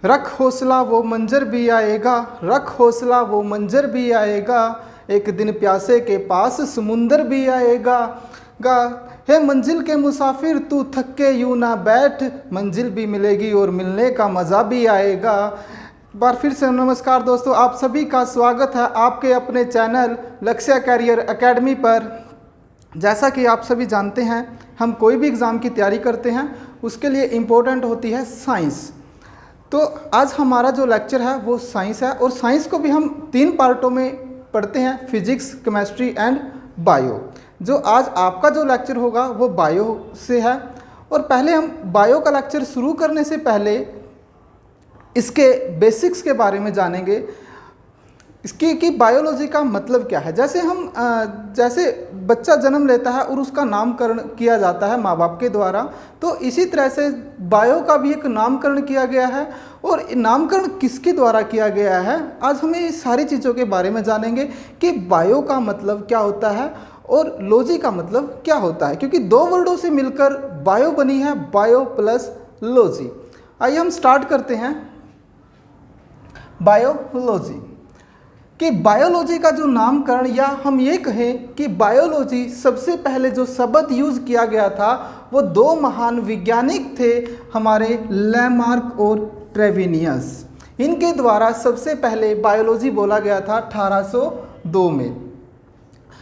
रख हौसला वो मंजर भी आएगा, रख हौसला वो मंजर भी आएगा, एक दिन प्यासे के पास समुंदर भी आएगा। गा हे मंजिल के मुसाफिर तू थक के यूं ना बैठ, मंजिल भी मिलेगी और मिलने का मज़ा भी आएगा। बार फिर से नमस्कार दोस्तों, आप सभी का स्वागत है आपके अपने चैनल लक्ष्य कैरियर एकेडमी पर। जैसा कि आप सभी जानते हैं, हम कोई भी एग्ज़ाम की तैयारी करते हैं उसके लिए इम्पोर्टेंट होती है साइंस। तो आज हमारा जो लेक्चर है वो साइंस है, और साइंस को भी हम 3 पार्टों में पढ़ते हैं, फिजिक्स, केमिस्ट्री एंड बायो। जो आज आपका जो लेक्चर होगा वो बायो से है। और पहले हम बायो का लेक्चर शुरू करने से पहले इसके बेसिक्स के बारे में जानेंगे, इसकी कि बायोलॉजी का मतलब क्या है। जैसे बच्चा जन्म लेता है और उसका नामकरण किया जाता है माँ बाप के द्वारा, तो इसी तरह से बायो का भी एक नामकरण किया गया है। और नामकरण किसके द्वारा किया गया है, आज हमें इस सारी चीज़ों के बारे में जानेंगे कि बायो का मतलब क्या होता है और लॉजी का मतलब क्या होता है, क्योंकि 2 वर्डों से मिलकर बायो बनी है, बायो प्लस लॉजी। आइए हम स्टार्ट करते हैं बायोलॉजी। कि बायोलॉजी का जो नामकरण, या हम ये कहें कि बायोलॉजी सबसे पहले जो शब्द यूज़ किया गया था वो 2 महान वैज्ञानिक थे, हमारे लैमार्क और ट्रेविनियस। इनके द्वारा सबसे पहले बायोलॉजी बोला गया था 1802 में।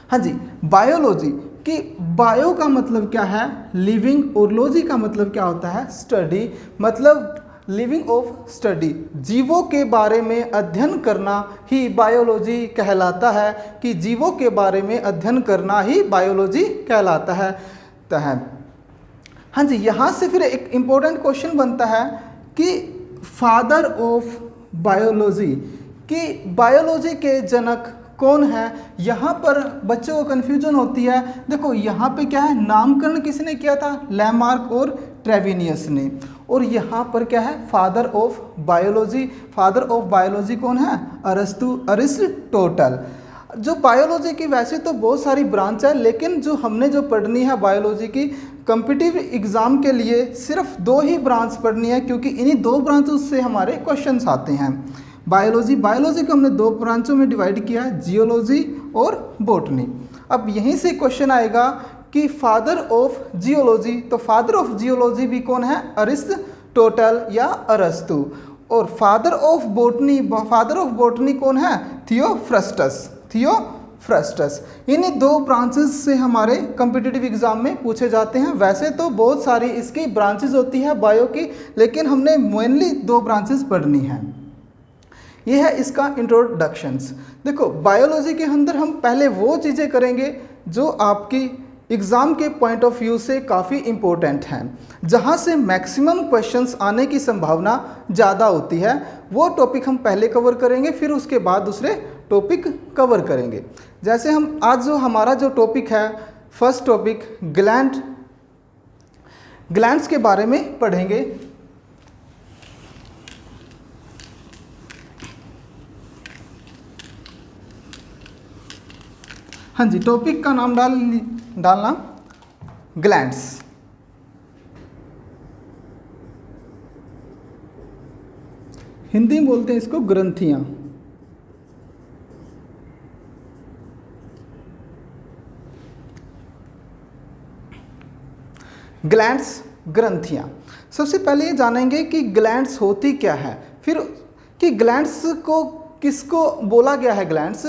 हाँ जी, बायोलॉजी कि बायो का मतलब क्या है, लिविंग, और लॉजी का मतलब क्या होता है, स्टडी, मतलब लिविंग ऑफ स्टडी, जीवों के बारे में अध्ययन करना ही बायोलॉजी कहलाता है। कि जीवों के बारे में अध्ययन करना ही बायोलॉजी कहलाता है। हाँ जी, यहाँ से फिर एक इम्पोर्टेंट क्वेश्चन बनता है कि फादर ऑफ बायोलॉजी, कि बायोलॉजी के जनक कौन है। यहाँ पर बच्चों को कन्फ्यूजन होती है। देखो यहाँ पे क्या है, नामकरण किसने किया था, लैमार्क और ट्रेविनियस ने। और यहाँ पर क्या है, father of biology. Father of biology कौन है, अरिस्टोटल। जो बायोलॉजी की वैसे तो बहुत सारी ब्रांच है, लेकिन जो हमने जो पढ़नी है बायोलॉजी की कॉम्पिटिटिव एग्ज़ाम के लिए सिर्फ 2 ही ब्रांच पढ़नी है, क्योंकि इन्हीं 2 ब्रांचों से हमारे क्वेश्चंस आते हैं। बायोलॉजी को हमने 2 ब्रांचों में डिवाइड किया है, जियोलॉजी और बॉटनी। अब यहीं से क्वेश्चन आएगा कि फादर ऑफ जियोलॉजी, तो फादर ऑफ जियोलॉजी भी कौन है, अरिस्टोटल या अरस्तु। और फादर ऑफ बॉटनी कौन है, थियोफ्रस्टस। इन्हीं 2 ब्रांचेस से हमारे कॉम्पिटिटिव एग्जाम में पूछे जाते हैं। वैसे तो बहुत सारी इसकी ब्रांचेस होती है बायो की, लेकिन हमने मेनली 2 ब्रांचेस पढ़नी है। ये है इसका इंट्रोडक्शंस। देखो बायोलॉजी के अंदर हम पहले वो चीज़ें करेंगे जो आपकी एग्ज़ाम के पॉइंट ऑफ व्यू से काफ़ी इम्पोर्टेंट हैं, जहाँ से मैक्सिमम क्वेश्चंस आने की संभावना ज़्यादा होती है। वो टॉपिक हम पहले कवर करेंगे, फिर उसके बाद दूसरे टॉपिक कवर करेंगे। जैसे हम आज जो हमारा जो टॉपिक है, फर्स्ट टॉपिक ग्लैंड्स के बारे में पढ़ेंगे। हाँ जी, टॉपिक का नाम डालना ग्लैंड्स। हिंदी में बोलते हैं इसको ग्रंथियां। ग्लैंड्स, ग्रंथियां। सबसे पहले ये जानेंगे कि ग्लैंड्स होती क्या है, फिर कि ग्लैंड्स को किसको बोला गया है। ग्लैंड्स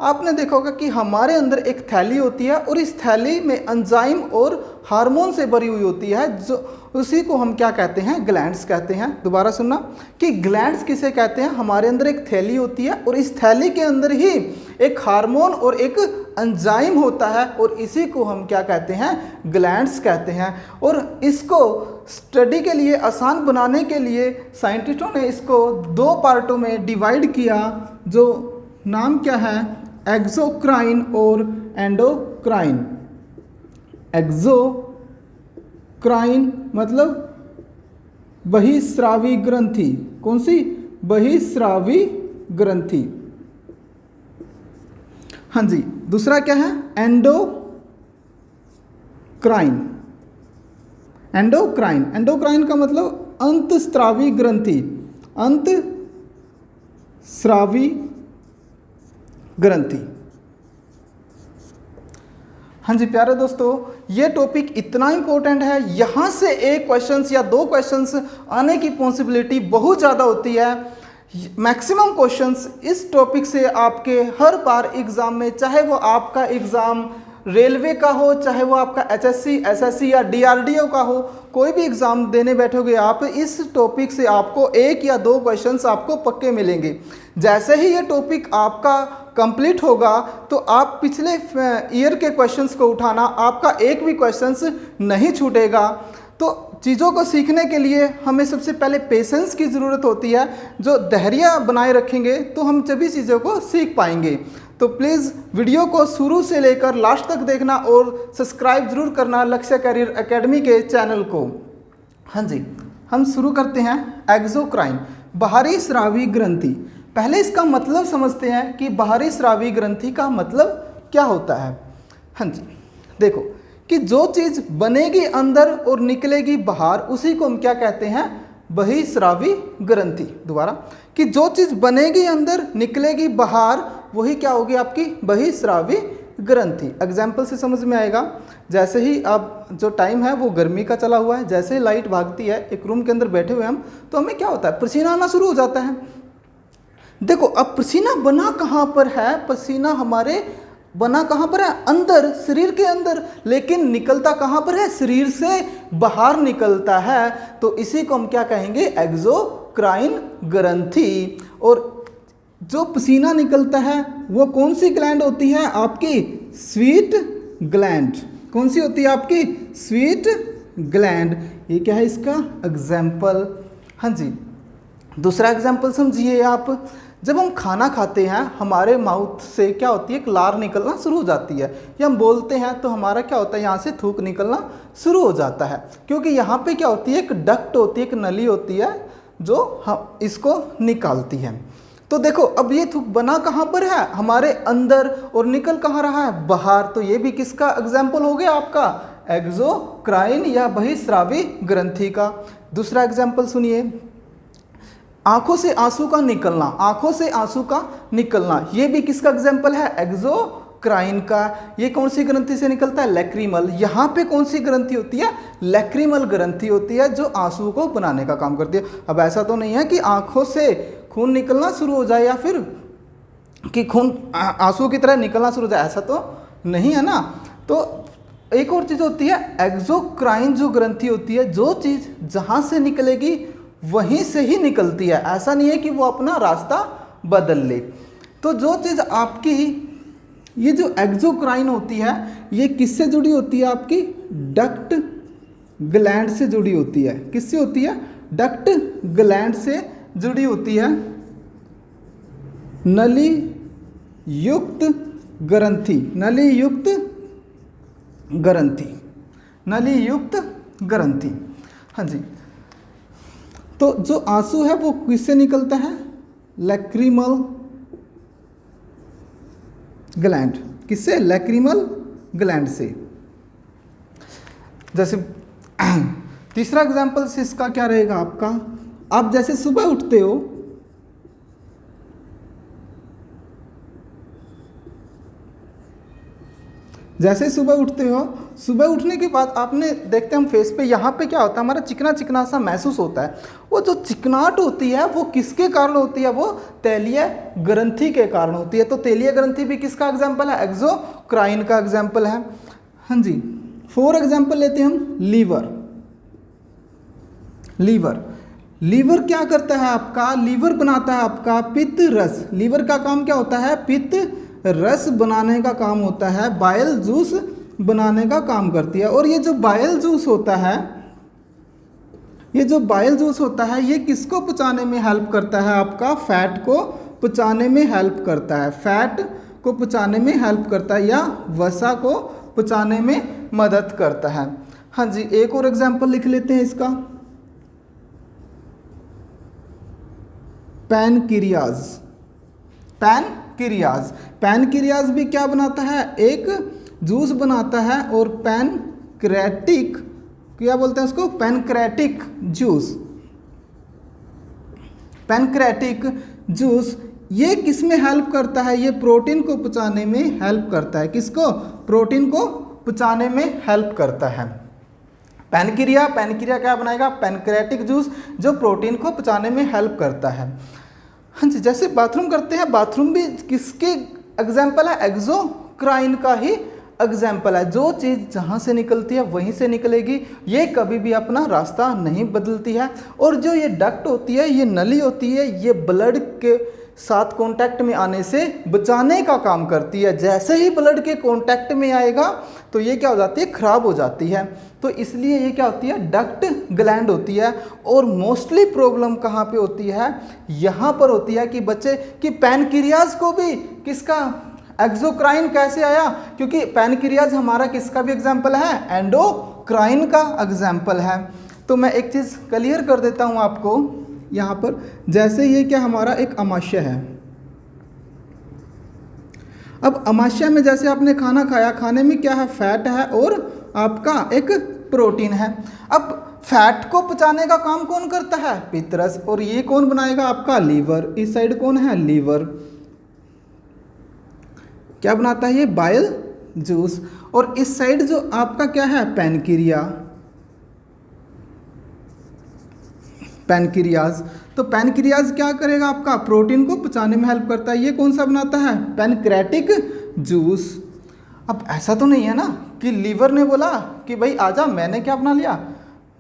आपने देखा होगा कि हमारे अंदर एक थैली होती है, और इस थैली में एंजाइम और हार्मोन से भरी हुई होती है, जो उसी को हम क्या कहते हैं, ग्लैंड्स कहते हैं। दोबारा सुनना कि ग्लैंड्स किसे कहते हैं, हमारे अंदर एक थैली होती है, और इस थैली के अंदर ही एक हार्मोन और एक एंजाइम होता है, और इसी को हम क्या कहते हैं, ग्लैंड्स कहते हैं। और इसको स्टडी के लिए आसान बनाने के लिए साइंटिस्टों ने इसको 2 पार्टों में डिवाइड किया, जो नाम क्या है, एक्सोक्राइन और एंडोक्राइन। एक्सोक्राइन मतलब बहिस्रावी ग्रंथि, कौन सी, बहिस्रावी ग्रंथि। हाँ जी, दूसरा क्या है, एंडोक्राइन का मतलब अंतस्रावी ग्रंथि। अंतःस्रावी ग्रंथि। हाँ जी प्यारे दोस्तों, ये टॉपिक इतना इम्पोर्टेंट है, यहाँ से एक क्वेश्चंस या दो क्वेश्चंस आने की पॉसिबिलिटी बहुत ज़्यादा होती है। मैक्सिमम क्वेश्चंस इस टॉपिक से आपके हर बार एग्ज़ाम में, चाहे वो आपका एग्ज़ाम रेलवे का हो, चाहे वो आपका एचएससी, एसएससी या डीआरडीओ का हो, कोई भी एग्ज़ाम देने बैठोगे आप, इस टॉपिक से आपको एक या दो क्वेश्चंस आपको पक्के मिलेंगे। जैसे ही ये टॉपिक आपका कंप्लीट होगा तो आप पिछले ईयर के क्वेश्चंस को उठाना, आपका एक भी क्वेश्चंस नहीं छूटेगा। तो चीज़ों को सीखने के लिए हमें सबसे पहले पेशेंस की ज़रूरत होती है। जो धैर्य बनाए रखेंगे तो हम सभी चीज़ों को सीख पाएंगे। तो प्लीज़ वीडियो को शुरू से लेकर लास्ट तक देखना और सब्सक्राइब ज़रूर करना लक्ष्य करियर एकेडमी के चैनल को। हाँ जी, हम शुरू करते हैं। एक्सोक्राइन, बाहरी स्रावी ग्रंथि। पहले इसका मतलब समझते हैं कि बाहरी स्रावी ग्रंथि का मतलब क्या होता है। हाँ जी, देखो कि जो चीज़ बनेगी अंदर और निकलेगी बाहर, उसी को हम क्या कहते हैं, बहिस्रावी ग्रंथि। दोबारा, कि जो चीज़ बनेगी अंदर निकलेगी बाहर, वही क्या होगी आपकी बहिस्रावी ग्रंथि। एग्जाम्पल से समझ में आएगा। जैसे ही अब जो टाइम है वो गर्मी का चला हुआ है, जैसे ही लाइट भागती है, एक रूम के अंदर बैठे हुए हम, तो हमें क्या होता है, पसीना आना शुरू हो जाता है। देखो अब पसीना बना कहाँ पर है, पसीना हमारे बना कहाँ पर है, अंदर, शरीर के अंदर, लेकिन निकलता कहाँ पर है, शरीर से बाहर निकलता है। तो इसी को हम क्या कहेंगे, एक्सोक्राइन ग्रंथि। और जो पसीना निकलता है वो कौन सी ग्लैंड होती है आपकी, स्वीट ग्लैंड। कौन सी होती है आपकी, स्वीट ग्लैंड। ये क्या है इसका एग्जाम्पल। हाँ जी, दूसरा एग्जाम्पल समझिए आप। जब हम खाना खाते हैं, हमारे माउथ से क्या होती है, एक लार निकलना शुरू हो जाती है, या हम बोलते हैं तो हमारा क्या होता है, यहाँ से थूक निकलना शुरू हो जाता है। क्योंकि यहाँ पे क्या होती है, एक डक्ट होती है, एक नली होती है जो हम इसको निकालती है। तो देखो अब ये थूक बना कहाँ पर है, हमारे अंदर, और निकल कहाँ रहा है, बाहर। तो ये भी किसका एग्जाम्पल हो गया आपका, एक्सोक्राइन या बहिस्रावी ग्रंथि का। दूसरा एग्जाम्पल सुनिए, आंखों से आंसू का निकलना। आंखों से आंसू का निकलना, ये भी किसका एग्जाम्पल है, एक्सोक्राइन का। ये कौन सी ग्रंथि से निकलता है, लैक्रिमल। यहाँ पे कौन सी ग्रंथि होती है, लैक्रिमल ग्रंथि होती है, जो आंसू को बनाने का काम करती है। अब ऐसा तो नहीं है कि आंखों से खून निकलना शुरू हो जाए, या फिर कि खून आंसू की तरह निकलना शुरू हो जाए, ऐसा तो नहीं है ना। तो एक और चीज़ होती है, एक्सोक्राइन जो ग्रंथि होती है, जो चीज़ जहाँ से निकलेगी वहीं से ही निकलती है, ऐसा नहीं है कि वो अपना रास्ता बदल ले। तो जो चीज़ आपकी, ये जो एक्सोक्राइन होती है, ये किससे जुड़ी होती है आपकी, डक्ट ग्लैंड से जुड़ी होती है। किससे होती है, डक्ट ग्लैंड से जुड़ी होती है। नली युक्त ग्रंथि, नली युक्त ग्रंथि, नली युक्त ग्रंथि। हाँ जी, तो जो आंसू है वो किससे निकलता है, लैक्रिमल ग्लैंड। किससे, लैक्रिमल ग्लैंड से। जैसे तीसरा एग्जाम्पल से इसका क्या रहेगा आपका, आप जैसे सुबह उठते हो, जैसे सुबह उठते हो, सुबह उठने के बाद आपने देखते हैं हम फेस पे, यहाँ पे क्या होता है, हमारा चिकना चिकना सा महसूस होता है। वो जो चिकनाहट होती है वो किसके कारण होती है, वो तैलीय ग्रंथि के कारण होती है। तो तैलीय ग्रंथि भी किसका एग्जाम्पल है, एक्सोक्राइन का एग्जाम्पल है। हाँ जी, 4 एग्जाम्पल लेते हैं हम। लीवर, लीवर, लीवर क्या करता है आपका, लीवर बनाता है आपका पित्त रस। लीवर का काम क्या होता है, पित्त रस बनाने का काम होता है, बाइल जूस बनाने का काम करती है। और ये जो बाइल जूस होता है, ये जो बाइल जूस होता है, ये किसको पचाने में हेल्प करता है आपका, फैट को पचाने में हेल्प करता है, फैट को पचाने में हेल्प करता है, या वसा को पचाने में मदद करता है। हाँ जी, एक और एग्जाम्पल लिख लेते हैं इसका, पैनक्रियाज। पैनक्रियाज, पैनक्रियाज भी क्या बनाता है, एक जूस बनाता है। और पैनक्रेटिक, क्या बोलते हैं उसको, पैनक्रेटिक जूस, पैनक्रेटिक जूस ये किस में हेल्प करता है? ये प्रोटीन को पचाने में हेल्प करता है। किसको? प्रोटीन को पचाने में हेल्प करता है। पैनक्रिया क्या बनाएगा? पैनक्रेटिक जूस जो प्रोटीन को पचाने में हेल्प करता है। हाँ जी, जैसे बाथरूम करते हैं, बाथरूम भी किसके एग्जाम्पल है? एक्सोक्राइन का ही एग्जाम्पल है। जो चीज़ जहाँ से निकलती है वहीं से निकलेगी, ये कभी भी अपना रास्ता नहीं बदलती है। और जो ये डक्ट होती है, ये नली होती है, ये ब्लड के साथ कांटेक्ट में आने से बचाने का काम करती है। जैसे ही ब्लड के कांटेक्ट में आएगा तो ये क्या हो जाती है? खराब हो जाती है। तो इसलिए ये क्या होती है? डक्ट ग्लैंड होती है। और मोस्टली प्रॉब्लम कहाँ पे होती है? यहाँ पर होती है कि बच्चे कि पैनक्रियाज को भी किसका एक्सोक्राइन कैसे आया? क्योंकि पैनक्रियाज हमारा किसका भी एग्जाम्पल है? एंडोक्राइन का एग्जाम्पल है। तो मैं एक चीज़ क्लियर कर देता हूँ आपको यहाँ पर। जैसे ये क्या हमारा एक अमाशय है। अब अमाशय में जैसे आपने खाना खाया, खाने में क्या है? फैट है और आपका एक प्रोटीन है। अब फैट को पचाने का काम कौन करता है? पितरस। और ये कौन बनाएगा? आपका लीवर। इस साइड कौन है? लीवर। क्या बनाता है? ये बाइल जूस। और इस साइड जो आपका क्या है? पैनक्रियाज। तो पैनक्रियाज क्या करेगा? आपका प्रोटीन को पचाने में हेल्प करता है। ये कौन सा बनाता है? Pancreatic juice. अब ऐसा तो नहीं है ना कि लीवर ने बोला कि भाई आजा, मैंने क्या बना लिया?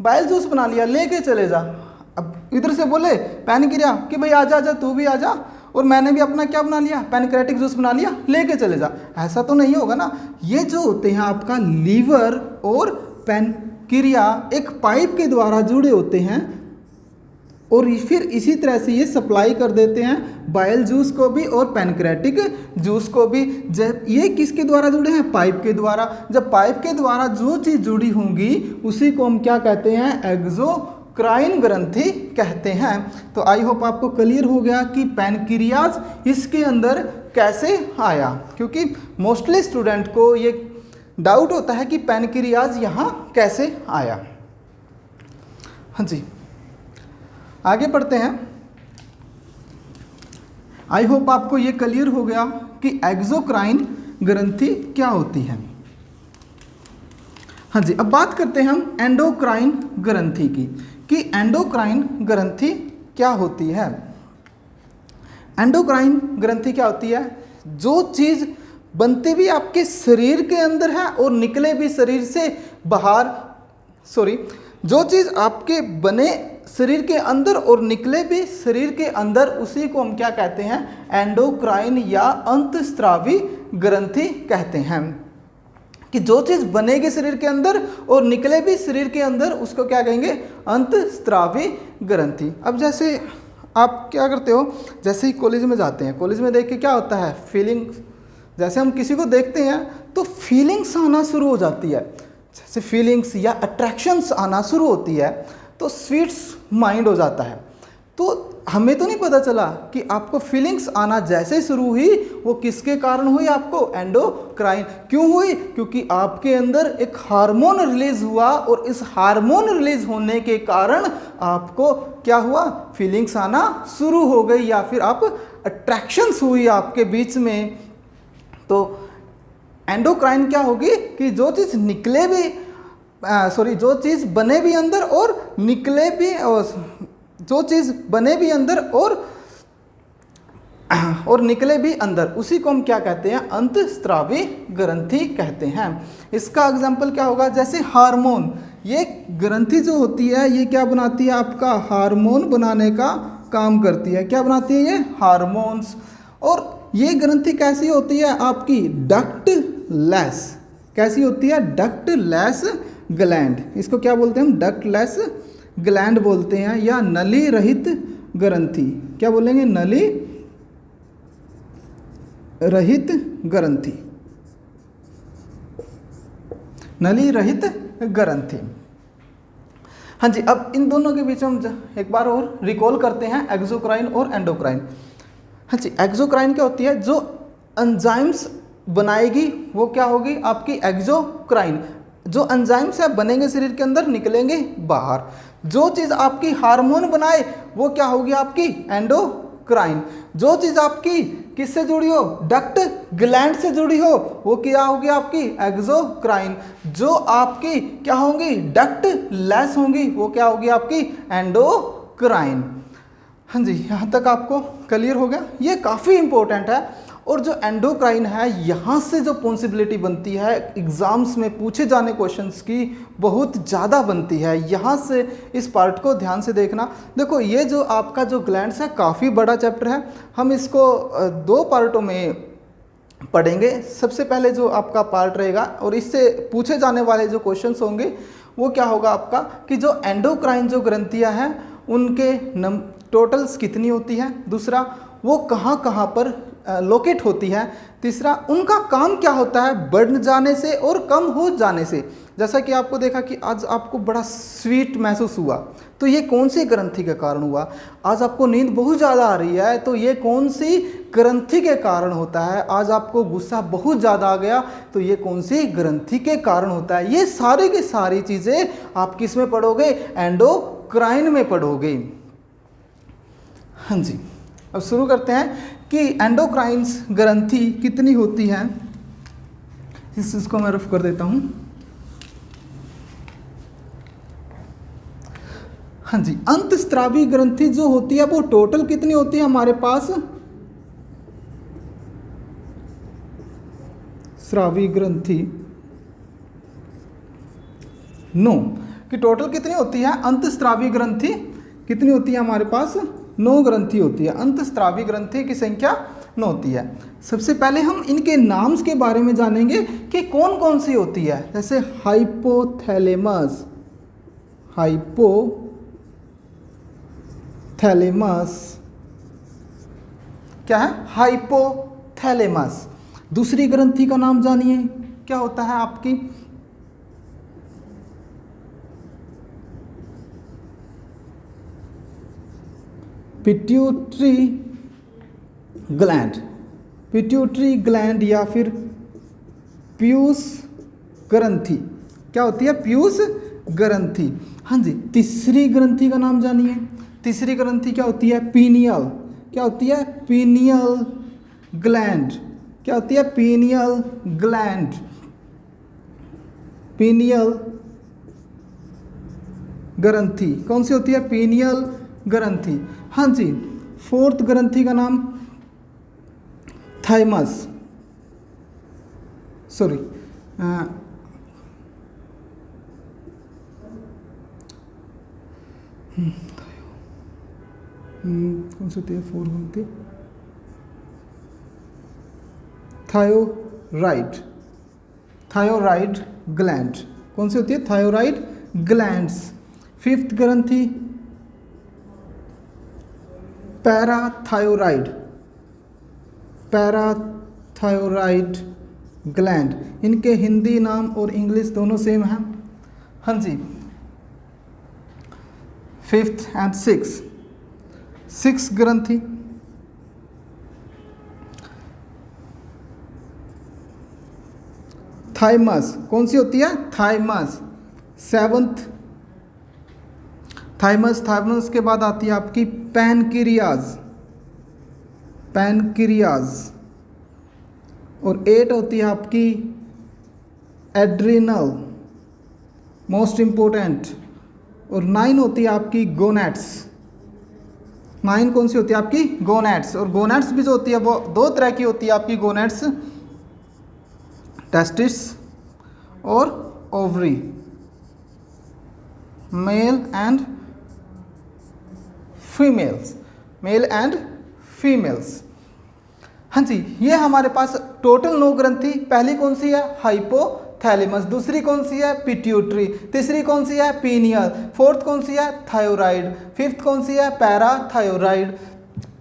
बाइल जूस बना लिया, लेके चले जा। अब इधर से बोले पैनक्रिया कि भाई आजा आजा, तू भी आजा, और मैंने भी अपना क्या बना लिया? पैनक्रेटिक जूस बना लिया, लेके चले जा। ऐसा तो नहीं होगा ना। ये जो होते हैं आपका लीवर और पैनक्रिया एक पाइप के द्वारा जुड़े होते हैं, और फिर इसी तरह से ये सप्लाई कर देते हैं बाइल जूस को भी और पैनक्रेटिक जूस को भी। जब ये किसके द्वारा जुड़े हैं? पाइप के द्वारा। जब पाइप के द्वारा जो चीज़ जुड़ी होंगी उसी को हम क्या कहते हैं? एक्सोक्राइन ग्रंथि कहते हैं। तो आई होप आपको क्लियर हो गया कि पैनक्रियाज इसके अंदर कैसे आया, क्योंकि मोस्टली स्टूडेंट को ये डाउट होता है कि पैनक्रियाज यहाँ कैसे आया। हाँ जी, आगे पढ़ते हैं। आई होप आपको ये क्लियर हो गया कि एक्सोक्राइन ग्रंथि क्या होती है। हाँ जी, अब बात करते हैं हम एंडोक्राइन ग्रंथि की कि एंडोक्राइन ग्रंथि क्या होती है। एंडोक्राइन ग्रंथि क्या होती है? जो चीज़ बनती भी आपके शरीर के अंदर है और निकले भी शरीर से बाहर, जो चीज़ आपके बने शरीर के अंदर और निकले भी शरीर के अंदर, उसी को हम क्या कहते हैं? एंडोक्राइन या अंतस्रावी ग्रंथि कहते हैं। कि जो चीज़ बनेगी शरीर के अंदर और निकले भी शरीर के अंदर, उसको क्या कहेंगे? अंतस्रावी ग्रंथि। अब जैसे आप क्या करते हो, जैसे ही कॉलेज में जाते हैं, कॉलेज में देख के क्या होता है? फीलिंग्स। जैसे हम किसी को देखते हैं तो फीलिंग्स आना शुरू हो जाती है। जैसे फीलिंग्स या अट्रैक्शंस आना शुरू होती है तो स्वीट्स माइंड हो जाता है। तो हमें तो नहीं पता चला कि आपको फीलिंग्स आना जैसे शुरू हुई वो किसके कारण हुई? आपको एंडोक्राइन। क्यों हुई? क्योंकि आपके अंदर एक हार्मोन रिलीज हुआ और इस हार्मोन रिलीज होने के कारण आपको क्या हुआ? फीलिंग्स आना शुरू हो गई या फिर आप अट्रैक्शंस हुई आपके बीच में। तो एंडोक्राइन क्या होगी कि जो चीज़ निकले भी जो चीज़ बने भी अंदर और निकले भी, जो चीज़ बने भी अंदर और निकले भी अंदर, उसी को हम क्या कहते हैं? अंतस्रावी ग्रंथि कहते हैं। इसका एग्जाम्पल क्या होगा? जैसे हार्मोन, ये ग्रंथि जो होती है ये क्या बनाती है? आपका हार्मोन बनाने का काम करती है। क्या बनाती है? ये हार्मोन्स। और ये ग्रंथि कैसी होती है? आपकी डक्टलेस। कैसी होती है? Ductless gland. इसको क्या बोलते हैं हम? डक्टलेस ग्लैंड बोलते हैं या नली रहित ग्रंथि। क्या बोलेंगे? नली रहित ग्रंथि। नली रहित ग्रंथि। हाँ जी, अब इन दोनों के बीच हम एक बार और रिकॉल करते हैं, एक्सोक्राइन और एंडोक्राइन। हाँ जी, एक्सोक्राइन क्या होती है? जो एंजाइम्स बनाएगी वो क्या होगी? आपकी एक्सोक्राइन। जो एंजाइम्स है बनेंगे शरीर के अंदर, निकलेंगे बाहर। जो चीज़ आपकी हार्मोन बनाए वो क्या होगी आपकी एंडोक्राइन। जो चीज़ आपकी किससे जुड़ी हो, डक्ट ग्लैंड से जुड़ी हो, वो क्या होगी आपकी एक्सोक्राइन। जो आपकी क्या होंगी डक्ट लेस होंगी वो क्या होगी आपकी एंडोक्राइन। हाँ जी, यहाँ तक आपको क्लियर हो गया। ये काफ़ी इंपॉर्टेंट है। और जो एंडोक्राइन है यहाँ से जो पॉसिबिलिटी बनती है एग्जाम्स में पूछे जाने क्वेश्चंस की बहुत ज़्यादा बनती है। यहाँ से इस पार्ट को ध्यान से देखना। देखो ये जो आपका जो ग्लैंड्स है काफ़ी बड़ा चैप्टर है, हम इसको 2 पार्टों में पढ़ेंगे। सबसे पहले जो आपका पार्ट रहेगा और इससे पूछे जाने वाले जो क्वेश्चंस होंगे वो क्या होगा आपका कि जो एंडोक्राइन जो ग्रंथियाँ हैं उनके टोटल्स कितनी होती है, दूसरा वो कहाँ कहाँ पर लोकेट होती है, तीसरा उनका काम क्या होता है बढ़ जाने से और कम हो जाने से। जैसा कि आपको देखा कि आज आपको बड़ा स्वीट महसूस हुआ तो ये कौन सी ग्रंथि के कारण हुआ। आज आपको नींद बहुत ज़्यादा आ रही है तो ये कौन सी ग्रंथि के कारण होता है। आज आपको गुस्सा बहुत ज़्यादा आ गया तो ये कौन सी ग्रंथि के कारण होता है। ये सारी की सारी चीज़ें आप किस में पढ़ोगे, एंडोक्राइन में पढ़ोगे। हाँ जी, अब शुरू करते हैं कि एंडोक्राइन्स ग्रंथि कितनी होती है। इस चीज़ को मैं रफ कर देता हूँ। हाँ जी, अंतस्रावी ग्रंथि जो होती है वो टोटल कितनी होती है हमारे पास, स्रावी ग्रंथि 9 कि टोटल कितनी होती है। अंतस्रावी ग्रंथि कितनी होती है हमारे पास, 9 ग्रंथि होती है। अंतस्रावी ग्रंथि की संख्या 9 होती है। सबसे पहले हम इनके नाम्स के बारे में जानेंगे कि कौन कौन सी होती है। जैसे हाइपोथैलेमस, क्या है हाइपोथैलेमस। दूसरी ग्रंथि का नाम जानिए क्या होता है आपकी, पिट्यूटरी ग्लैंड या फिर पीयूष ग्रंथि। क्या होती है, पीयूष ग्रंथि। हाँ जी, तीसरी ग्रंथि का नाम जानिए। तीसरी ग्रंथि क्या होती है, पीनियल। क्या होती है, पीनियल ग्लैंड। क्या होती है, पीनियल ग्लैंड, पीनियल ग्रंथि। कौन सी होती है, पीनियल ग्रंथि। हाँ जी, फोर्थ ग्रंथि का नाम थाइमस, सॉरी कौन सी होती है फोर्थ ग्रंथि, थायोराइड ग्लैंड। कौन सी होती है, थायोराइड ग्लैंड्स। फिफ्थ ग्रंथि पैराथायोराइड ग्लैंड। इनके हिंदी नाम और इंग्लिश दोनों सेम हैं। हाँ जी, फिफ्थ एंड सिक्स ग्रंथि थाइमस। कौन सी होती है, थाइमस। सेवंथ थाइमस के बाद आती है आपकी पैनक्रियाज। और 8 होती है आपकी एड्रिनल, मोस्ट इंपोर्टेंट। और 9 होती है आपकी गोनेट्स। 9 कौन सी होती है आपकी, गोनेट्स। और गोनेट्स भी जो होती है वो 2 तरह की होती है आपकी गोनेट्स, टेस्टिस और ओवरी, मेल एंड फीमेल्स। हाँ जी, ये हमारे पास टोटल 9 ग्रंथि। पहली कौन सी है, हाइपोथैलेमस। दूसरी कौन सी है, पिट्यूटरी। तीसरी कौन सी है, पीनियल। फोर्थ कौन सी है, थायराइड। फिफ्थ कौन सी है, पैराथायराइड।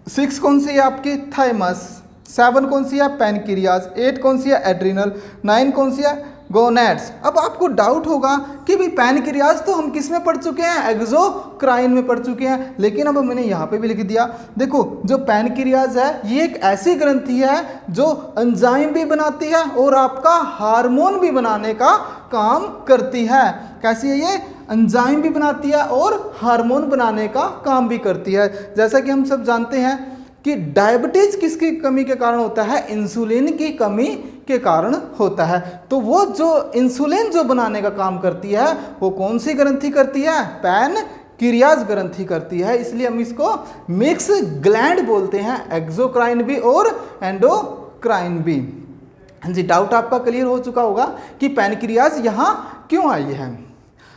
6 कौन सी है आपकी, थाइमस। 7 कौन सी है, पैनक्रियाज। 8 कौन सी है, एड्रिनल। 9 कौन सी है, गोनेड्स। अब आपको डाउट होगा कि भाई पैनक्रियाज तो हम किस में पढ़ चुके हैं, एक्सोक्राइन में पढ़ चुके हैं, लेकिन अब मैंने यहाँ पे भी लिख दिया। देखो जो पैनक्रियाज है ये एक ऐसी ग्रंथि है जो एंजाइम भी बनाती है और आपका हार्मोन भी बनाने का काम करती है। कैसी है ये, एंजाइम भी बनाती है और हार्मोन बनाने का काम भी करती है। जैसा कि हम सब जानते हैं कि डायबिटीज किसकी कमी के कारण होता है, इंसुलिन की कमी के कारण होता है। तो वो जो इंसुलिन जो बनाने का काम करती है वो कौन सी ग्रंथि करती है, पैनक्रियाज ग्रंथि करती है। इसलिए हम इसको मिक्स ग्लैंड बोलते हैं, एक्सोक्राइन भी और एंडोक्राइन भी। हाँ जी, डाउट आपका क्लियर हो चुका होगा कि पैनक्रियाज यहाँ क्यों आई है।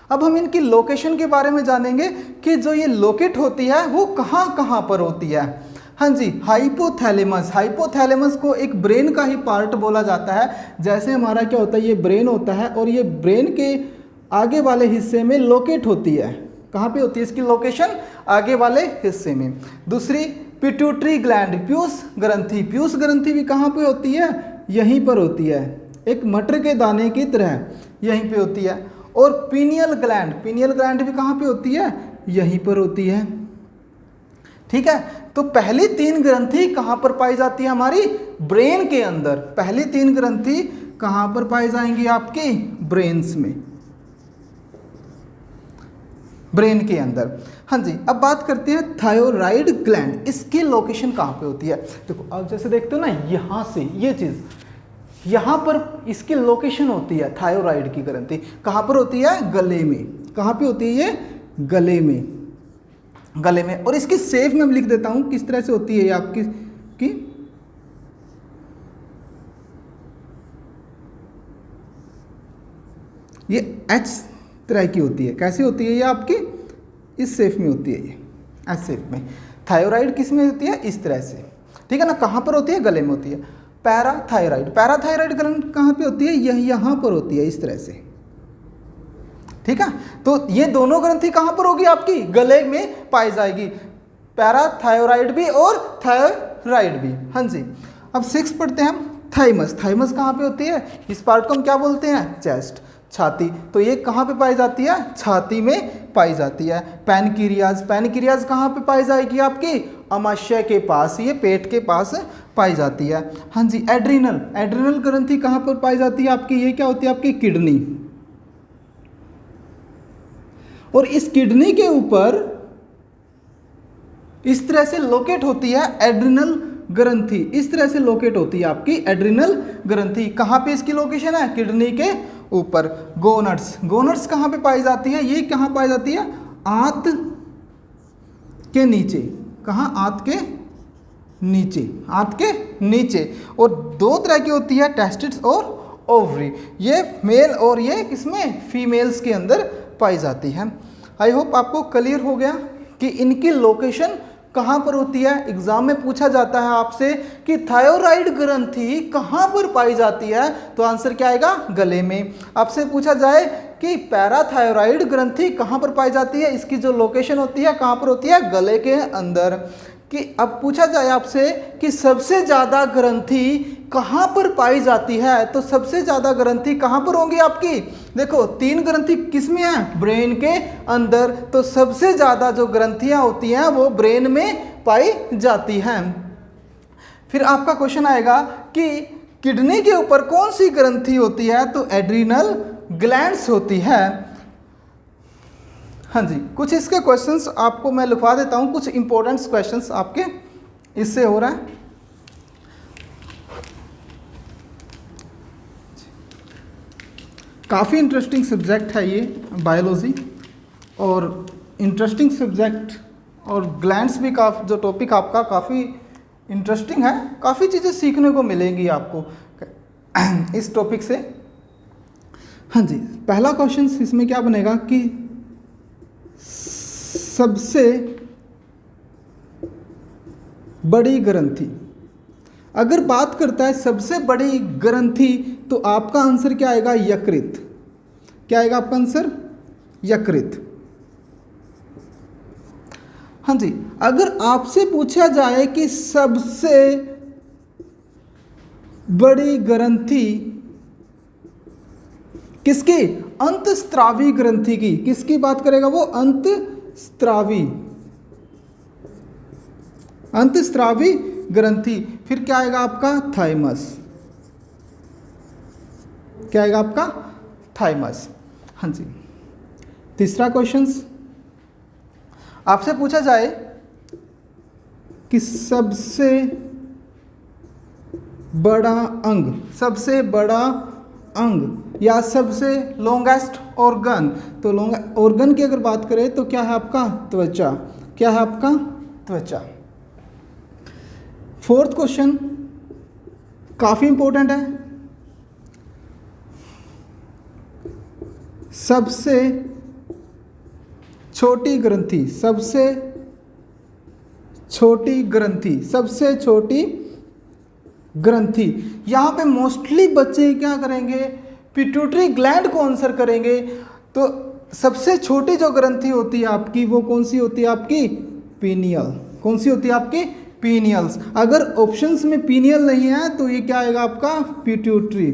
अब हम इनकी लोकेशन के बारे में जानेंगे कि जो ये लोकेट होती है वो कहाँ कहाँ पर होती है। हाँ जी, हाइपोथैलेमस, हाइपोथैलेमस को एक ब्रेन का ही पार्ट बोला जाता है। जैसे हमारा क्या होता है, ये ब्रेन होता है और ये ब्रेन के आगे वाले हिस्से में लोकेट होती है। कहाँ पे होती है इसकी लोकेशन, आगे वाले हिस्से में। दूसरी पिट्यूटरी ग्लैंड, पीयूष ग्रंथि, पीयूष ग्रंथि भी कहाँ पे होती है, यहीं पर होती है, एक मटर के दाने की तरह यहीं पे होती है। और पीनियल ग्लैंड, पीनियल ग्लैंड भी कहाँ पे होती है, यहीं पर होती है। ठीक है, तो पहली तीन ग्रंथि कहाँ पर पाई जाती है, हमारी ब्रेन के अंदर। पहली तीन ग्रंथि कहाँ पर पाई जाएंगी, आपकी ब्रेन्स में, ब्रेन के अंदर। हाँ जी, अब बात करते हैं थायराइड ग्लैंड, इसकी लोकेशन कहाँ पे होती है। देखो आप जैसे देखते हो ना, यहाँ से ये चीज़ यहाँ पर इसकी लोकेशन होती है। थायराइड की ग्रंथि कहाँ पर होती है, गले में। कहाँ पे होती है ये, गले में, गले में। और इसकी शेप में लिख देता हूँ किस तरह से होती है ये आपकी की ये एच तरह की होती है। कैसी होती है ये आपकी, इस शेप में होती है, ये एच शेप में। थायराइड किस में होती है, इस तरह से। ठीक है ना, कहाँ पर होती है, गले में होती है। पैराथायराइड, पैराथायराइड ग्लैंड कहाँ पे होती है, यहाँ पर होती है, इस तरह से। ठीक है, तो ये दोनों ग्रंथि कहाँ पर होगी, आपकी गले में पाई जाएगी, पैराथायराइड भी और थायराइड भी। हाँ जी, अब 6 पढ़ते हैं हम, थाइमस। थाइमस कहाँ पे होती है, इस पार्ट को हम क्या बोलते हैं, चेस्ट, छाती। तो ये कहाँ पे पाई जाती है, छाती में पाई जाती है। पैनक्रियाज, पैनक्रियाज कहाँ पे पाई जाएगी, आपकी अमाशय के पास, ये पेट के पास पाई जाती है। हाँ जी, एड्रिनल, एड्रिनल ग्रंथि कहाँ पर पाई जाती है आपकी, ये क्या होती है, आपकी किडनी। और इस किडनी के ऊपर इस तरह से लोकेट होती है एड्रिनल ग्रंथि, इस तरह से लोकेट होती है आपकी एड्रिनल ग्रंथि। कहाँ पे इसकी लोकेशन है, किडनी के ऊपर। गोनड्स, गोनड्स कहाँ पे पाई जाती है, ये कहाँ पाई जाती है, आंत के नीचे। कहाँ, आंत के नीचे, आंत के नीचे। और 2 तरह की होती है, टेस्टिस और ओवरी। ये मेल और ये किसमें, फीमेल्स के अंदर पाई जाती है। आई होप आपको क्लियर हो गया कि इनकी लोकेशन कहाँ पर होती है। एग्जाम में पूछा जाता है आपसे कि थायराइड ग्रंथि कहाँ पर पाई जाती है, तो आंसर क्या आएगा, गले में। आपसे पूछा जाए कि पैराथायराइड ग्रंथि कहाँ पर पाई जाती है, इसकी जो लोकेशन होती है कहाँ पर होती है, गले के अंदर। कि अब पूछा जाए आपसे कि सबसे ज़्यादा ग्रंथि कहाँ पर पाई जाती है, तो सबसे ज़्यादा ग्रंथि कहाँ पर होंगी आपकी, देखो 3 ग्रंथि किस में है, ब्रेन के अंदर। तो सबसे ज़्यादा जो ग्रंथियाँ होती हैं वो ब्रेन में पाई जाती हैं। फिर आपका क्वेश्चन आएगा कि किडनी के ऊपर कौन सी ग्रंथि होती है, तो एड्रिनल ग्लैंड्स होती है। हाँ जी, कुछ इसके क्वेश्चंस आपको मैं लिखवा देता हूँ, कुछ इंपॉर्टेंट क्वेश्चंस आपके इससे हो रहा है। काफ़ी इंटरेस्टिंग सब्जेक्ट है ये बायोलॉजी, और इंटरेस्टिंग सब्जेक्ट, और ग्लैंड्स भी काफ़ी, जो टॉपिक आपका काफ़ी इंटरेस्टिंग है, काफ़ी चीज़ें सीखने को मिलेंगी आपको इस टॉपिक से। हाँ जी, पहला क्वेश्चन इसमें क्या बनेगा कि सबसे बड़ी ग्रंथि, अगर बात करता है सबसे बड़ी ग्रंथि, तो आपका आंसर क्या आएगा, यकृत। क्या आएगा आपका आंसर, यकृत। हाँ जी, अगर आपसे पूछा जाए कि सबसे बड़ी ग्रंथि किसकी? अंतस्त्रावी ग्रंथि की। किसकी बात करेगा वो? अंतस्त्रावी, अंतस्त्रावी ग्रंथि। फिर क्या आएगा आपका? थाइमस। क्या आएगा आपका? थाइमस। हाँ जी। तीसरा क्वेश्चन आपसे पूछा जाए कि सबसे बड़ा अंग, सबसे बड़ा अंग या सबसे लॉन्गेस्ट ऑर्गन, तो लॉन्ग ऑर्गन की अगर बात करें तो क्या है आपका? त्वचा। क्या है आपका? त्वचा। फोर्थ क्वेश्चन काफी इंपॉर्टेंट है। सबसे छोटी ग्रंथि, सबसे छोटी ग्रंथि, सबसे छोटी ग्रंथि। यहां पे मोस्टली बच्चे क्या करेंगे? पिट्यूटरी ग्लैंड को आंसर करेंगे। तो सबसे छोटी जो ग्रंथि होती है आपकी, वो कौन सी होती है आपकी? पीनियल। कौन सी होती है आपकी? पीनियल्स। अगर ऑप्शंस में पीनियल नहीं है तो ये क्या आएगा आपका? पिट्यूटरी।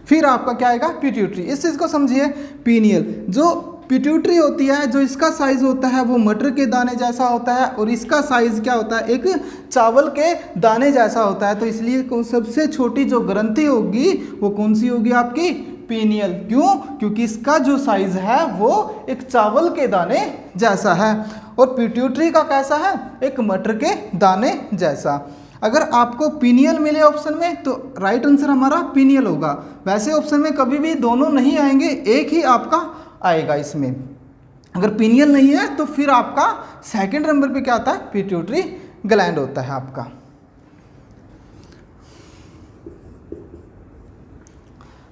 फिर आपका क्या आएगा? पिट्यूटरी। इस चीज को समझिए। पीनियल जो पिट्यूटरी होती है, जो इसका साइज होता है वो मटर के दाने जैसा होता है, और इसका साइज क्या होता है? एक चावल के दाने जैसा होता है। तो इसलिए सबसे छोटी जो ग्रंथि होगी वो कौन सी होगी आपकी? पीनियल। क्यों? क्योंकि इसका जो साइज है वो एक चावल के दाने जैसा है, और पिट्यूटरी का कैसा है? एक मटर के दाने जैसा। अगर आपको पीनियल मिले ऑप्शन में तो राइट आंसर हमारा पीनियल होगा। वैसे ऑप्शन में कभी भी दोनों नहीं आएंगे, एक ही आपका आएगा इसमें। अगर पीनियल नहीं है तो फिर आपका सेकंड नंबर पे क्या आता है? पिट्यूटरी ग्लैंड होता है आपका।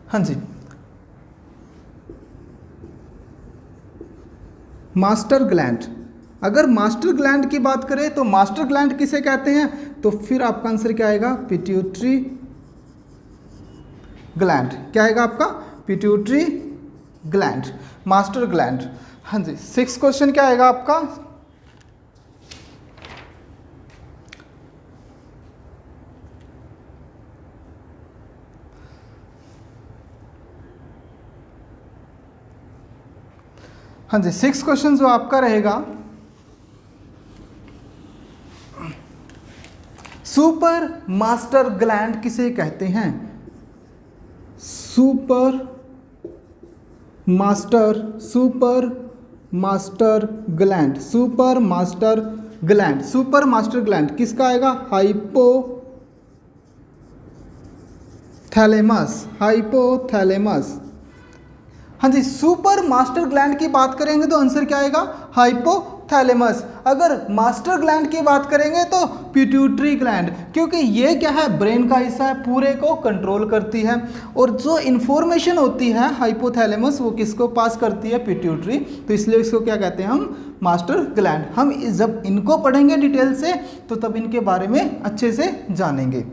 हाँ जी। Master gland. अगर मास्टर ग्लैंड की बात करें तो मास्टर ग्लैंड किसे कहते हैं? तो फिर आपका आंसर क्या आएगा? Pituitary gland. क्या आएगा आपका? Pituitary gland, master gland. हाँ जी। 6 क्वेश्चन क्या आएगा आपका? हाँ जी। 6 क्वेश्चन जो आपका रहेगा, सुपर मास्टर ग्लैंड किसे कहते हैं? Super master, super master gland, super master gland. Super master gland किसका आएगा? Hypothalamus, hypothalamus. हाँ जी। सुपर मास्टर ग्लैंड की बात करेंगे तो आंसर क्या आएगा? हाइपोथैलेमस। अगर मास्टर ग्लैंड की बात करेंगे तो पिट्यूटरी ग्लैंड, क्योंकि ये क्या है? ब्रेन का हिस्सा है, पूरे को कंट्रोल करती है, और जो इन्फॉर्मेशन होती है हाइपोथैलेमस वो किसको पास करती है? पिट्यूटरी। तो इसलिए इसको क्या कहते हैं हम? Master gland. हम जब इनको पढ़ेंगे डिटेल से तो तब इनके बारे में अच्छे से जानेंगे।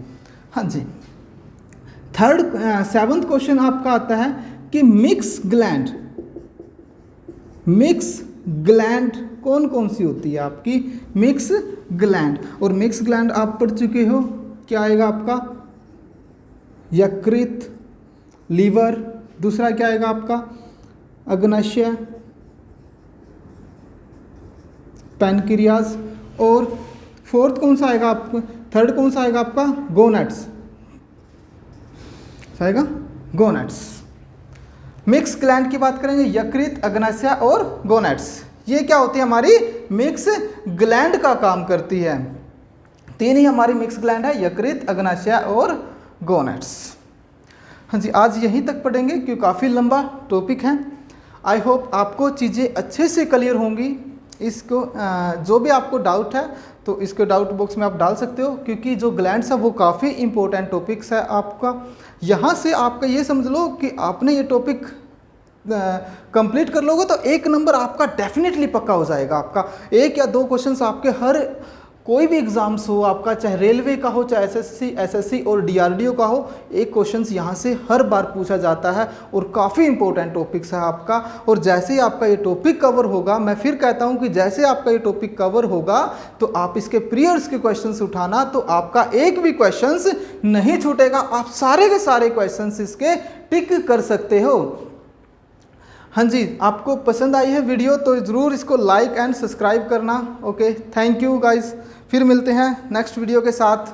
हाँ जी। 7th क्वेश्चन आपका आता है कि मिक्स ग्लैंड, मिक्स ग्लैंड कौन कौन सी होती है आपकी? Mix gland. और मिक्स ग्लैंड आप पढ़ चुके हो। क्या आएगा आपका? यकृत, लीवर। दूसरा क्या आएगा आपका? अग्नाशय, पैनक्रियाज। और फोर्थ कौन सा आएगा आपका? थर्ड कौन सा आएगा आपका? गोनेट्स आएगा, गोनेट्स। मिक्स ग्लैंड की बात करेंगे, यकृत, अग्नाशय और गोनेट्स। ये क्या होती है? हमारी मिक्स ग्लैंड का काम करती है। 3 ही हमारी मिक्स ग्लैंड है, यकृत, अग्नाशय और गोनेट्स। हाँ जी। आज यहीं तक पढ़ेंगे क्योंकि काफ़ी लंबा टॉपिक है। आई होप आपको चीज़ें अच्छे से क्लियर होंगी। इसको जो भी आपको डाउट है तो इसको डाउट बॉक्स में आप डाल सकते हो, क्योंकि जो ग्लैंड्स है वो काफ़ी इंपॉर्टेंट टॉपिक्स है आपका। यहाँ से आपका ये समझ लो कि आपने ये टॉपिक कंप्लीट कर लोगे तो 1 नंबर आपका डेफिनेटली पक्का हो जाएगा। आपका 1 या 2 क्वेश्चंस आपके हर कोई भी एग्ज़ाम्स हो आपका, चाहे रेलवे का हो, चाहे एसएससी और डीआरडीओ का हो, एक क्वेश्चंस यहाँ से हर बार पूछा जाता है और काफ़ी इंपॉर्टेंट टॉपिक्स है आपका। और जैसे ही आपका ये टॉपिक कवर होगा, मैं फिर कहता हूँ कि जैसे आपका ये टॉपिक कवर होगा तो आप इसके प्रीवियस के क्वेश्चंस उठाना, तो आपका एक भी क्वेश्चंस नहीं छूटेगा, आप सारे के सारे क्वेश्चंस इसके टिक कर सकते हो। हाँ जी, आपको पसंद आई है वीडियो तो ज़रूर इसको लाइक एंड सब्सक्राइब करना। ओके, थैंक यू गाइस, फिर मिलते हैं नेक्स्ट वीडियो के साथ।